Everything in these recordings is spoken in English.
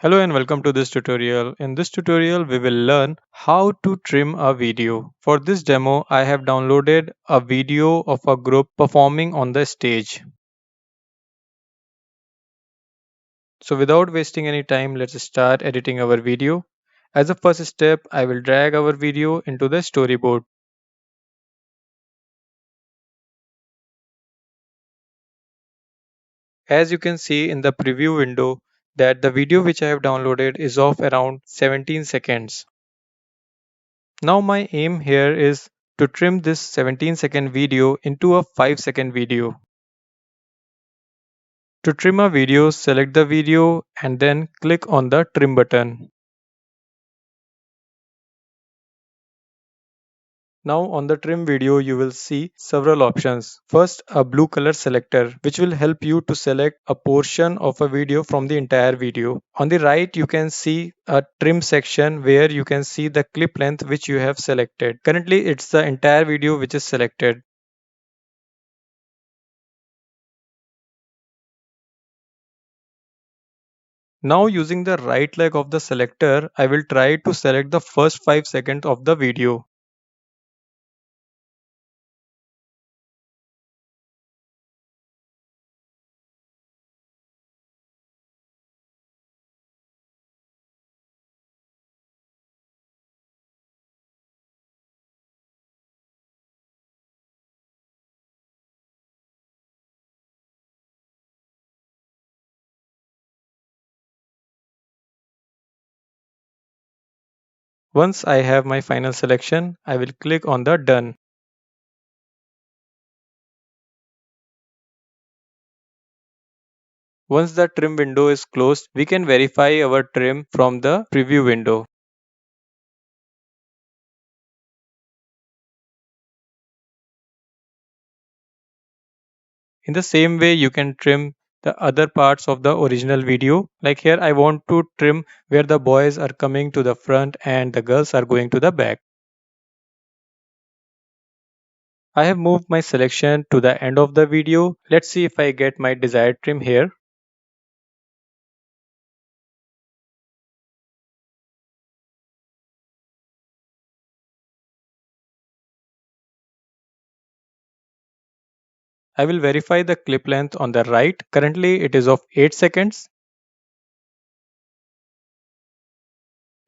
Hello and welcome to this tutorial. In this tutorial, we will learn how to trim a video. For this demo, I have downloaded a video of a group performing on the stage. So without wasting any time, let's start editing our video. As a first step, I will drag our video into the storyboard. As you can see in the preview window that the video which I have downloaded is of around 17 seconds. Now my aim here is to trim this 17-second video into a 5-second video. To trim a video, select the video and then click on the trim button. Now on the trim video, you will see several options. First, a blue color selector, which will help you to select a portion of a video from the entire video. On the right, you can see a trim section where you can see the clip length which you have selected. Currently, it's the entire video which is selected. Now using the right leg of the selector, I will try to select the first 5 seconds of the video. Once I have my final selection, I will click on the done. Once the trim window is closed, we can verify our trim from the preview window. In the same way, you can trim the other parts of the original video. Like here, I want to trim where the boys are coming to the front and the girls are going to the back. I have moved my selection to the end of the video. Let's see if I get my desired trim here. I will verify the clip length on the right. Currently it is of 8 seconds.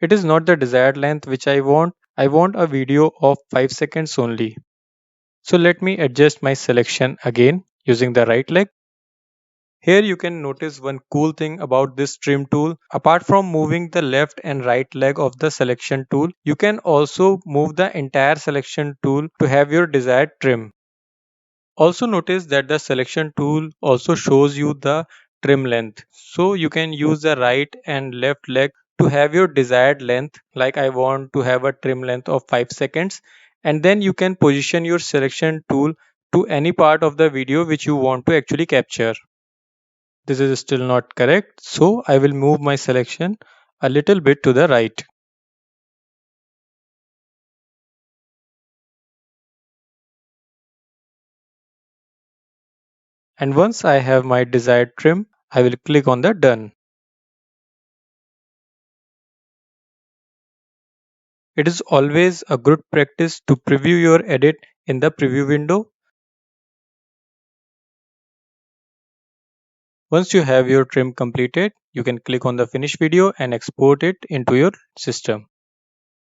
It is not the desired length which I want. I want a video of 5 seconds only. So let me adjust my selection again using the right leg. Here you can notice one cool thing about this trim tool. Apart from moving the left and right leg of the selection tool, you can also move the entire selection tool to have your desired trim. Also notice that the selection tool also shows you the trim length. So you can use the right and left leg to have your desired length. Like I want to have a trim length of 5 seconds. And then you can position your selection tool to any part of the video which you want to actually capture. This is still not correct. So I will move my selection a little bit to the right. And once I have my desired trim, I will click on the done. It is always a good practice to preview your edit in the preview window. Once you have your trim completed, you can click on the finish video and export it into your system.